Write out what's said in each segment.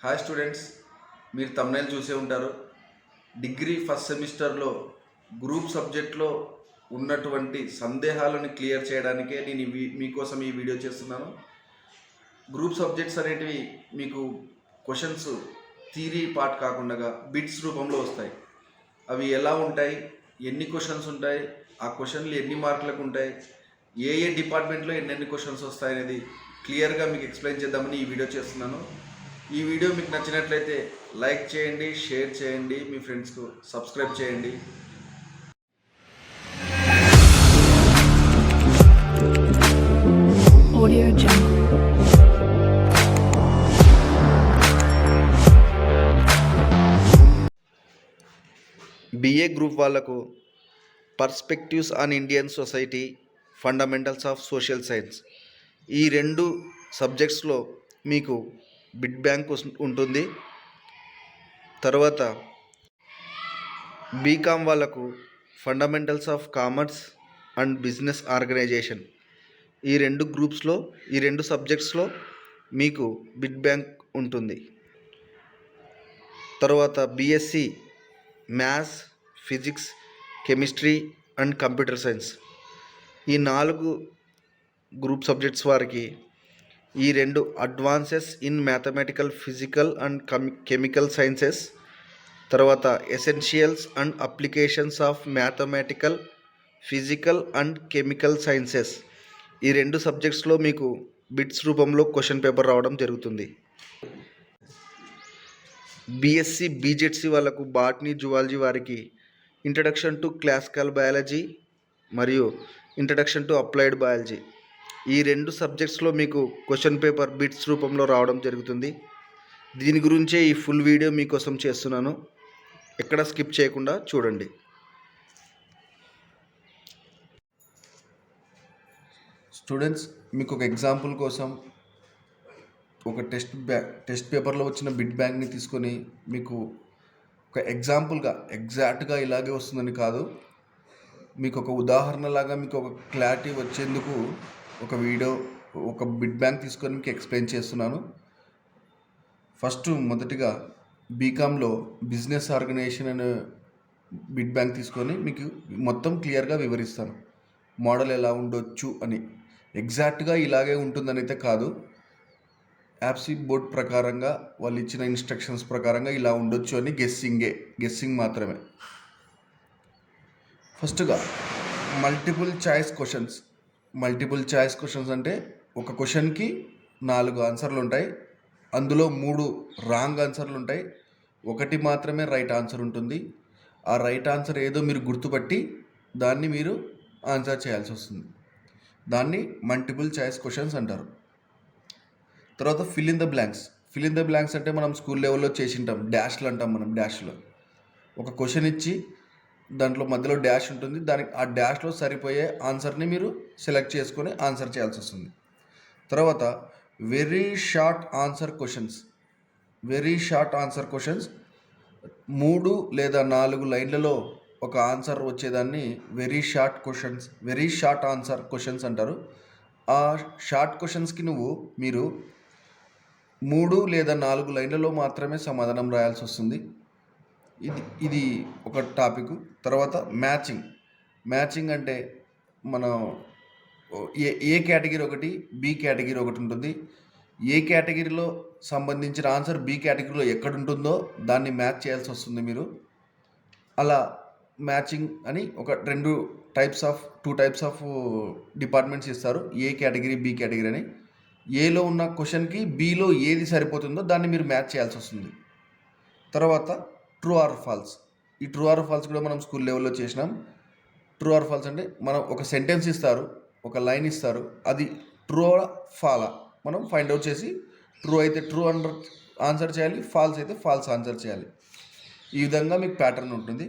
Hi students, మీరు thumbnail చూసే ఉంటారు. డిగ్రీ ఫస్ట్ సెమిస్టర్లో గ్రూప్ సబ్జెక్ట్లో ఉన్నటువంటి సందేహాలను క్లియర్ చేయడానికే నేను మీకోసం ఈ వీడియో చేస్తున్నాను. గ్రూప్ సబ్జెక్ట్స్ అనేటివి మీకు క్వశ్చన్స్ థియరీ పార్ట్ కాకుండా బిట్స్ రూపంలో వస్తాయి. అవి ఎలా ఉంటాయి, ఎన్ని క్వశ్చన్స్ ఉంటాయి, ఆ క్వశ్చన్లు ఎన్ని మార్కులకు ఉంటాయి, ఏ ఏ డిపార్ట్మెంట్లో ఎన్నెన్ని క్వశ్చన్స్ వస్తాయి అనేది క్లియర్గా మీకు ఎక్స్ప్లెయిన్ చేద్దామని ఈ వీడియో చేస్తున్నాను. ఈ వీడియో మీకు నచ్చినట్లయితే లైక్ చేయండి, షేర్ చేయండి, మీ ఫ్రెండ్స్కు సబ్స్క్రైబ్ చేయండి. బిఏ గ్రూప్ వాళ్ళకు perspectives on Indian society, fundamentals of social science, ఈ రెండు సబ్జెక్ట్స్లో మీకు బిడ్ బ్యాంక్ ఉంటుంది. తర్వాత బీకామ్ వాళ్ళకు fundamentals of commerce and business organisation, ఈ రెండు సబ్జెక్ట్స్లో మీకు బిడ్ బ్యాంక్ ఉంటుంది. తర్వాత BSc maths, physics, chemistry and computer science, ఈ 4 గ్రూప్ సబ్జెక్ట్స్ వారికి ఈ రెండు advances in mathematical, physical and chemical sciences, తర్వాత essentials and applications of mathematical, physical and chemical sciences, ఈ రెండు సబ్జెక్ట్స్లో మీకు బిట్స్ రూపంలో క్వశ్చన్ పేపర్ రావడం జరుగుతుంది. బీఎస్సీ బీజెడ్సీ వాళ్ళకు బాటనీ, జువాలజీ వారికి ఇంట్రడక్షన్ టు క్లాసికల్ బయాలజీ మరియు ఇంట్రడక్షన్ టు అప్లైడ్ బయాలజీ, ఈ రెండు సబ్జెక్ట్స్లో మీకు క్వశ్చన్ పేపర్ బిట్స్ రూపంలో రావడం జరుగుతుంది. దీని గురించే ఈ ఫుల్ వీడియో మీకోసం చేస్తున్నాను. ఎక్కడ స్కిప్ చేయకుండా చూడండి. స్టూడెంట్స్, మీకు ఒక ఎగ్జాంపుల్ కోసం ఒక టెస్ట్ పేపర్లో వచ్చిన బిట్ బ్యాంక్ని తీసుకొని మీకు ఒక ఎగ్జాంపుల్గా ఎగ్జాక్ట్గా ఇలాగే వస్తుందని కాదు, మీకు ఒక ఉదాహరణలాగా మీకు ఒక క్లారిటీ వచ్చేందుకు ఒక వీడియో, ఒక బిట్ బ్యాంక్ తీసుకొని మీకు ఎక్స్ప్లెయిన్ చేస్తున్నాను. మొదటిగా బీకామ్లో బిజినెస్ ఆర్గనైజేషన్ అనే బిట్ బ్యాంక్ తీసుకొని మీకు మొత్తం క్లియర్గా వివరిస్తాను. మోడల్ ఎలా ఉండొచ్చు అని, ఎగ్జాక్ట్గా ఇలాగే ఉంటుందని అయితే కాదు, యాప్సీడ్ బోర్డ్ ప్రకారంగా వాళ్ళు ఇచ్చిన ఇన్స్ట్రక్షన్స్ ప్రకారంగా ఇలా ఉండొచ్చు అని గెస్సింగ్ మాత్రమే. ఫస్ట్గా మల్టిపుల్ చాయిస్ క్వశ్చన్స్ అంటే ఒక క్వశ్చన్కి 4 ఆన్సర్లు ఉంటాయి. అందులో 3 రాంగ్ ఆన్సర్లు ఉంటాయి, 1 మాత్రమే రైట్ ఆన్సర్ ఉంటుంది. ఆ రైట్ ఆన్సర్ ఏదో మీరు గుర్తుపట్టి దాన్ని మీరు ఆన్సర్ చేయాల్సి వస్తుంది. దాన్ని మల్టిపుల్ చాయిస్ క్వశ్చన్స్ అంటారు. తర్వాత ఫిల్ ఇన్ ద బ్లాంక్స్ అంటే మనం స్కూల్ లెవెల్లో చేసింటాం, డాష్లు అంటాం మనం. డాష్లో ఒక క్వశ్చన్ ఇచ్చి దాంట్లో మధ్యలో డాష్ ఉంటుంది, దానికి ఆ డాష్లో సరిపోయే ఆన్సర్ని మీరు సెలెక్ట్ చేసుకొని ఆన్సర్ చేయాల్సి వస్తుంది. తర్వాత వెరీ షార్ట్ ఆన్సర్ క్వశ్చన్స్ 3 లేదా 4 లైన్లలో ఒక ఆన్సర్ వచ్చేదాన్ని వెరీ షార్ట్ ఆన్సర్ క్వశ్చన్స్ అంటారు. ఆ షార్ట్ క్వశ్చన్స్కి మీరు 3 లేదా 4 లైన్లలో మాత్రమే సమాధానం రాయాల్సి వస్తుంది. ఇది ఒక టాపిక్. తర్వాత మ్యాచింగ్ అంటే మనం ఏ కేటగిరీ ఒకటి, బి కేటగిరీ ఒకటి ఉంటుంది. ఏ కేటగిరీలో సంబంధించిన ఆన్సర్ బి కేటగిరీలో ఎక్కడ ఉంటుందో దాన్ని మ్యాచ్ చేయాల్సి వస్తుంది మీరు. అలా మ్యాచింగ్ అని ఒక 2 టైప్స్ ఆఫ్ డిపార్ట్మెంట్స్ ఇస్తారు, ఏ కేటగిరీ, బి కేటగిరీ అని. ఏలో ఉన్న క్వశ్చన్కి బిలో ఏది సరిపోతుందో దాన్ని మీరు మ్యాచ్ చేయాల్సి వస్తుంది. తర్వాత ట్రూ ఆర్ ఫాల్స్, ఈ ట్రూ ఆర్ ఫాల్స్ కూడా మనం స్కూల్ లెవెల్లో చేసినాం. ట్రూ ఆర్ ఫాల్స్ అంటే మనం ఒక సెంటెన్స్ ఇస్తారు, ఒక లైన్ ఇస్తారు, అది ట్రూ ఫాలా మనం ఫైండ్ అవుట్ చేసి ట్రూ అయితే ట్రూ ఆన్సర్ చేయాలి, ఫాల్స్ అయితే ఫాల్స్ ఆన్సర్ చేయాలి. ఈ విధంగా మీకు ప్యాటర్న్ ఉంటుంది.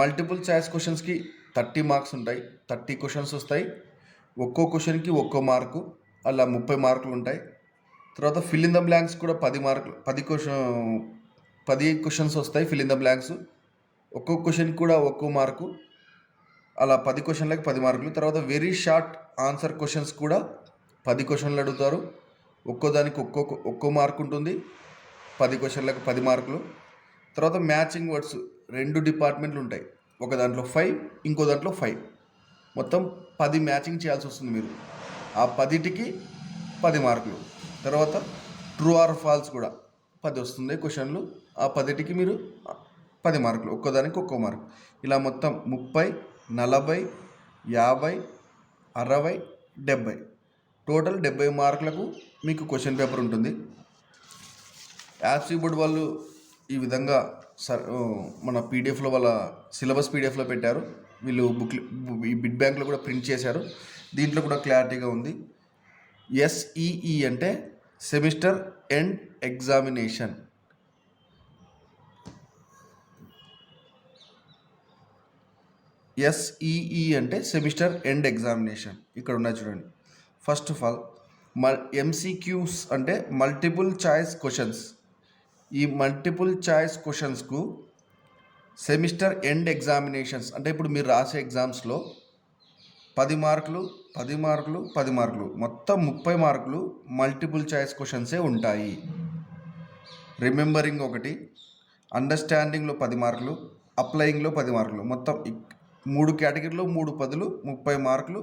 మల్టిపుల్ చాయిస్ క్వశ్చన్స్కి 30 మార్క్స్ ఉంటాయి, 30 క్వశ్చన్స్ వస్తాయి. ఒక్కో క్వశ్చన్కి 1 మార్కు, అలా 30 మార్కులు ఉంటాయి. తర్వాత ఫిల్ ఇన్ ద బ్లాంక్స్ కూడా 10 మార్కులు, 10 క్వశ్చన్స్ వస్తాయి ఫిల్ ఇన్ ద బ్లాంక్స్. ఒక్కొక్క క్వశ్చన్కి కూడా 1 మార్కు, అలా 10 క్వశ్చన్లకి 10 మార్కులు. తర్వాత వెరీ షార్ట్ ఆన్సర్ క్వశ్చన్స్ కూడా 10 క్వశ్చన్లు అడుగుతారు, ఒక్కో దానికి ఒక్కో మార్కు ఉంటుంది. 10 క్వశ్చన్లకు 10 మార్కులు. తర్వాత మ్యాచింగ్ వర్డ్స్ 2 డిపార్ట్మెంట్లు ఉంటాయి. ఒక దాంట్లో 5, ఇంకో దాంట్లో 5, మొత్తం 10 మ్యాచింగ్ చేయాల్సి వస్తుంది మీరు. ఆ 10టికి 10 మార్కులు. తర్వాత ట్రూ ఆర్ ఫాల్స్ కూడా 10 వస్తుంది క్వశ్చన్లు. ఆ 10టికి మీరు 10 మార్కులు, ఒక్కోదానికి ఒక్కో మార్కు. ఇలా మొత్తం 30, 40, 50, 60, 70, టోటల్ 70 మార్కులకు మీకు క్వశ్చన్ పేపర్ ఉంటుంది. యాప్సీ బోర్డ్ వాళ్ళు ఈ విధంగా మన పీడిఎఫ్లో వాళ్ళ సిలబస్ పీడిఎఫ్లో పెట్టారు. వీళ్ళు ఈ బిడ్ బ్యాంక్లో కూడా ప్రింట్ చేశారు. దీంట్లో కూడా క్లారిటీగా ఉంది. SEE అంటే సెమిస్టర్ ఎండ్ ఎగ్జామినేషన్. SEE అంటే సెమిస్టర్ ఎండ్ ఎగ్జామినేషన్. ఇక్కడ ఉన్నాయి చూడండి. ఫస్ట్ ఆఫ్ ఆల్ MCQs అంటే మల్టిపుల్ చాయిస్ క్వశ్చన్స్. ఈ మల్టిపుల్ చాయిస్ క్వశ్చన్స్కు సెమిస్టర్ ఎండ్ ఎగ్జామినేషన్స్ అంటే ఇప్పుడు మీరు రాసే ఎగ్జామ్స్లో 10 మార్కులు, 10 మార్కులు, 10 మార్కులు, మొత్తం 30 మార్కులు మల్టిపుల్ చాయిస్ క్వశ్చన్సే ఉంటాయి. రిమెంబరింగ్ 1, అండర్స్టాండింగ్లో 10 మార్కులు, అప్లయింగ్లో 10 మార్కులు, మొత్తం 3 కేటగిరీలో 3 10లు, 30 మార్కులు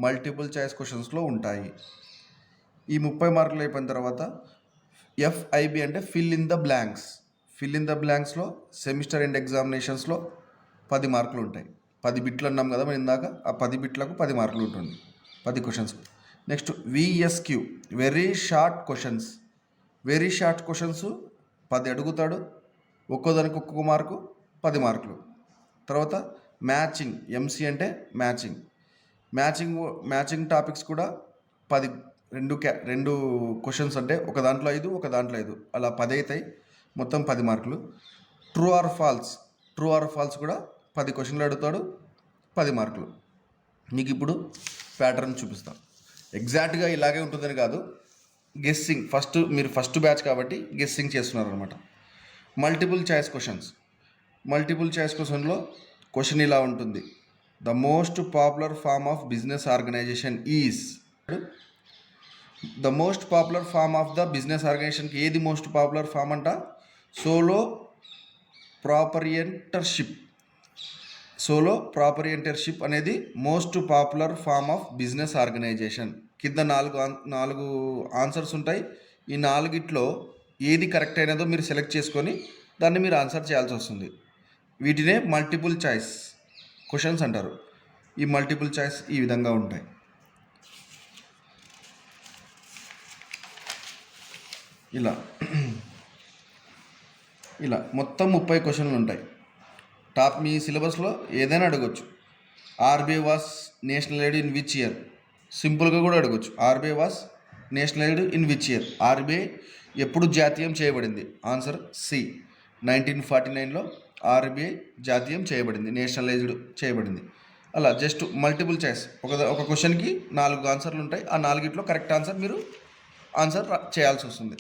మల్టిపుల్ చాయిస్ క్వశ్చన్స్లో ఉంటాయి. ఈ 30 మార్కులు అయిపోయిన తర్వాత FIB అంటే fill in the blanks. Fill in the బ్లాంక్స్లో సెమిస్టర్ ఎండ్ ఎగ్జామినేషన్స్లో 10 మార్కులు ఉంటాయి. 10 బిట్లు అన్నాం కదా మనం ఇందాక. ఆ 10 బిట్లకు 10 మార్కులు ఉంటుంది, 10 questions. Next VSQ very short questions. Very short questions 10 అడుగుతాడు, ఒక్కోదానికి ఒక్కొక్క మార్కు, 10 మార్కులు. తర్వాత మ్యాచింగ్, MC అంటే మ్యాచింగ్. మ్యాచింగ్ టాపిక్స్ కూడా 10, రెండు క్వశ్చన్స్ అంటే ఒక దాంట్లో 5, ఒక దాంట్లో 5, అలా 10 అవుతాయి, మొత్తం 10 మార్కులు. ట్రూ ఆర్ ఫాల్స్ కూడా 10 క్వశ్చన్లు అడుగుతాడు, 10 మార్కులు. నీకు ఇప్పుడు ప్యాటర్న్ చూపిస్తాం. ఎగ్జాక్ట్గా ఇలాగే ఉంటుందని కాదు, గెస్సింగ్. మీరు ఫస్ట్ బ్యాచ్ కాబట్టి గెస్సింగ్ చేస్తున్నారు అనమాట. మల్టిపుల్ చాయిస్ క్వశ్చన్లో క్వశ్చన్ ఇలా ఉంటుంది. The most popular form of business organisation is. The most popular form of the business ఆర్గనైజేషన్కి ఏది మోస్ట్ పాపులర్ ఫార్మ్ అంట? సోలో ప్రాపరియంటర్షిప్ అనేది most popular form of business organisation. కింద 4 ఆన్సర్స్ ఉంటాయి. ఈ 4గిట్లో ఏది కరెక్ట్ అయినదో మీరు సెలెక్ట్ చేసుకొని దాన్ని మీరు ఆన్సర్ చేయాల్సి వస్తుంది. వీటినే మల్టిపుల్ చాయిస్ క్వశ్చన్స్ అంటారు. ఈ మల్టిపుల్ చాయిస్ ఈ విధంగా ఉంటాయి. ఇలా మొత్తం 30 క్వశ్చన్లు ఉంటాయి. మీ సిలబస్లో ఏదైనా అడగొచ్చు. RBI was nationalised in which year? సింపుల్గా కూడా అడగొచ్చు. RBI was nationalised in which year? RBI ఎప్పుడు జాతీయం చేయబడింది? Answer C. 1949లో RBI జాతీయం చేయబడింది, నేషనలైజ్డ్ చేయబడింది. అలా జస్ట్ మల్టిపుల్ చాయిస్. ఒక క్వశ్చన్కి 4 ఆన్సర్లు ఉంటాయి. ఆ 4గిట్లో కరెక్ట్ ఆన్సర్ మీరు ఆన్సర్ చేయాల్సి వస్తుంది.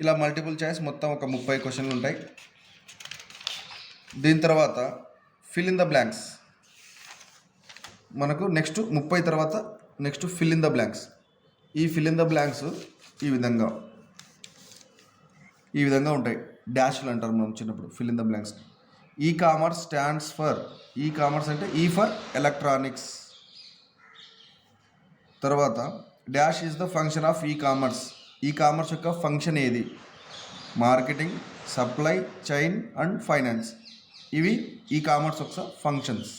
ఇలా మల్టిపుల్ చాయిస్ మొత్తం ఒక 30 క్వశ్చన్లు ఉంటాయి. దీని తర్వాత ఫిల్ ఇన్ ద బ్లాంక్స్. మనకు నెక్స్ట్ 30 తర్వాత next fill in the blanks. ఈ ఫిల్ ఇన్ ద బ్లాంక్స్ ఈ విధంగా ఉంటాయి. డాష్లు అంటారు మనం చిన్నప్పుడు fill in the blanks. Commerce stands for. Commerce అంటే E ఫర్ ఎలక్ట్రానిక్స్. తర్వాత dash is the function of commerce. Commerce యొక్క ఫంక్షన్ ఏది? Marketing, supply chain and finance. ఇవి కామర్స్ యొక్క ఫంక్షన్స్.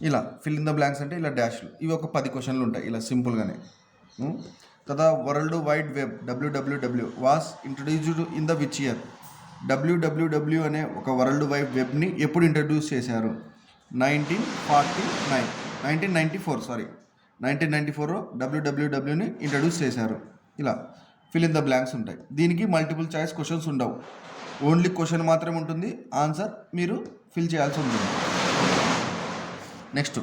ఇలా ఫిల్ ఇన్ ద బ్లాంక్స్ అంటే ఇలా డాష్లు. ఇవి ఒక 10 క్వశ్చన్లు ఉంటాయి ఇలా సింపుల్గానే. కదా world wide web WWW was introduced in the which year? WWW అనే ఒక వరల్డ్ వైడ్ వెబ్ని ఎప్పుడు ఇంట్రడ్యూస్ చేశారు? 1994లో WWWని ఇంట్రడ్యూస్ చేశారు. ఇలా ఫిల్ ఇన్ ద బ్లాంక్స్ ఉంటాయి. దీనికి మల్టిపుల్ చాయిస్ క్వశ్చన్స్ ఉండవు, ఓన్లీ క్వశ్చన్ మాత్రమే ఉంటుంది, ఆన్సర్ మీరు ఫిల్ చేయాల్సి ఉంటుంది. నెక్స్ట్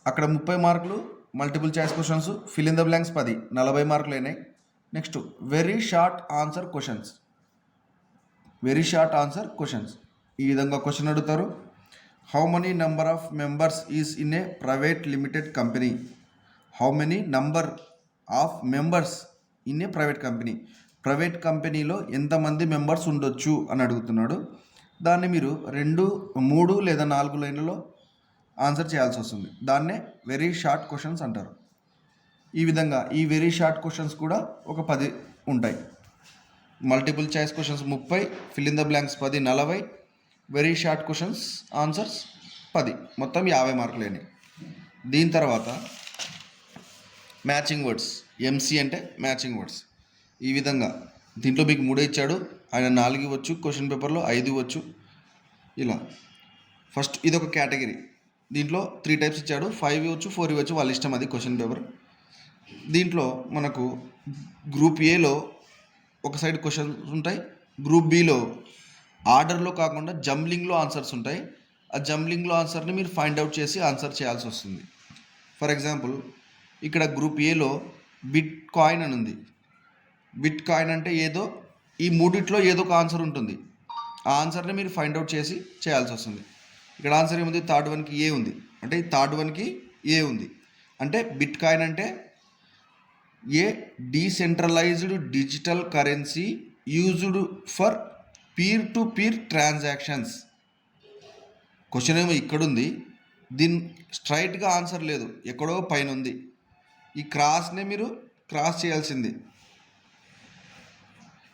అక్కడ 30 మార్కులు multiple choice questions, fill in the blanks 10, 40 మార్కులు అయినాయి. Next very short answer questions. ఈ విధంగా క్వశ్చన్ అడుగుతారు. How many number of members is in a private limited company? How many number of members in a private company. Private కంపెనీలో ఎంతమంది members ఉండొచ్చు అని అడుగుతున్నాడు. దాన్ని మీరు 2, 3 లేదా 4 లైన్లలో ఆన్సర్ చేయాల్సి వస్తుంది. దాన్నే వెరీ షార్ట్ క్వశ్చన్స్ అంటారు. ఈ విధంగా ఈ వెరీ షార్ట్ క్వశ్చన్స్ కూడా ఒక 10 ఉంటాయి. Multiple choice questions 30, fill in the blanks 10, 40, very short questions answers 10, మొత్తం 50 మార్కులేని. దీని తర్వాత మ్యాచింగ్ వర్డ్స్, ఎంసీ అంటే మ్యాచింగ్ వర్డ్స్. ఈ విధంగా దీంట్లో మీకు 3 ఇచ్చాడు, ఆయన 4 ఇవ్వచ్చు, క్వశ్చన్ పేపర్లో 5 ఇవ్వచ్చు. ఇలా ఫస్ట్ ఇదొక కేటగిరీ. దీంట్లో 3 టైప్స్ ఇచ్చాడు, 5 ఇవ్వచ్చు, 4 ఇవ్వచ్చు, వాళ్ళ ఇష్టం, అది క్వశ్చన్ పేపర్. దీంట్లో మనకు గ్రూప్ ఏలో ఒక సైడ్ క్వశ్చన్స్ ఉంటాయి, గ్రూప్ బిలో ఆర్డర్లో కాకుండా జంబ్లింగ్లో ఆన్సర్స్ ఉంటాయి. ఆ జంబ్లింగ్లో ఆన్సర్ని మీరు ఫైండ్ అవుట్ చేసి ఆన్సర్ చేయాల్సి వస్తుంది. ఫర్ ఎగ్జాంపుల్ ఇక్కడ గ్రూప్ ఏలో బిట్ కాయిన్ అని ఉంది. బిట్ కాయిన్ అంటే ఏదో ఈ మూడిట్లో ఏదో ఒక ఆన్సర్ ఉంటుంది. ఆ ఆన్సర్ని మీరు ఫైండ్ అవుట్ చేసి చేయాల్సి వస్తుంది. ఇక్కడ ఆన్సర్ ఏముంది, థర్డ్ వన్కి ఏ ఉంది, అంటే ఈ థర్డ్ వన్కి ఏ ఉంది. అంటే బిట్ కాయిన్ అంటే a decentralised digital currency used for peer to peer transactions. Question ఏమో ఇక్కడుంది, దీని స్ట్రైట్గా ఆన్సర్ లేదు, ఎక్కడో పైన ఉంది. ఈ క్రాస్నే మీరు క్రాస్ చేయాల్సింది.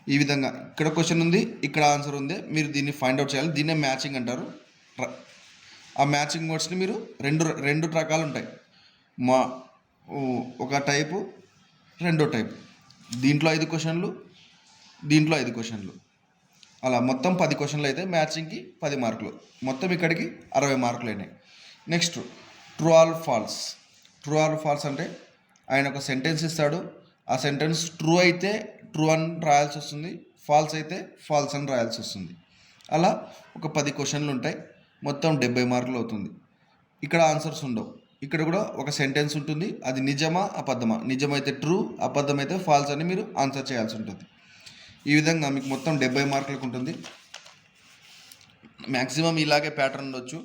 ఈ విధంగా ఇక్కడ క్వశ్చన్ ఉంది, ఇక్కడ ఆన్సర్ ఉంది, మీరు దీన్ని ఫైండ్ అవుట్ చేయాలి. దీన్నే మ్యాచింగ్ అంటారు. ఆ మ్యాచింగ్ వర్డ్స్ని మీరు రెండు రకాలు ఉంటాయి. ఒక టైపు, రెండో టైపు. దీంట్లో 5 క్వశ్చన్లు, దీంట్లో 5 క్వశ్చన్లు, అలా మొత్తం 10 క్వశ్చన్లు అయితే మ్యాచింగ్కి 10 మార్కులు, మొత్తం ఇక్కడికి 60 మార్కులు అయినాయి. Next true or false. True or false అంటే ఆయన ఒక సెంటెన్స్ ఇస్తాడు, ఆ సెంటెన్స్ ట్రూ అయితే ట్రూ అని రాయాల్సి వస్తుంది, ఫాల్స్ అయితే ఫాల్స్ అని రాయాల్సి వస్తుంది. అలా ఒక 10 క్వశ్చన్లు ఉంటాయి, మొత్తం 70 మార్కులు అవుతుంది. ఇక్కడ ఆన్సర్స్ ఉండవు. ఇక్కడ కూడా ఒక సెంటెన్స్ ఉంటుంది, అది నిజమా అబద్ధమా, నిజమైతే ట్రూ, అబద్ధమైతే ఫాల్స్ అని మీరు ఆన్సర్ చేయాల్సి ఉంటుంది. ఈ విధంగా మీకు మొత్తం 70 మార్కులకు ఉంటుంది. మ్యాక్సిమం ఇలాగే ప్యాటర్న్ ఉండొచ్చు.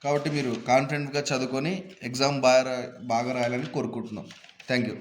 కాబట్టి మీరు కాన్ఫిడెంట్గా చదువుకొని ఎగ్జామ్ బాగా రాయాలని కోరుకుంటున్నాం. Thank you.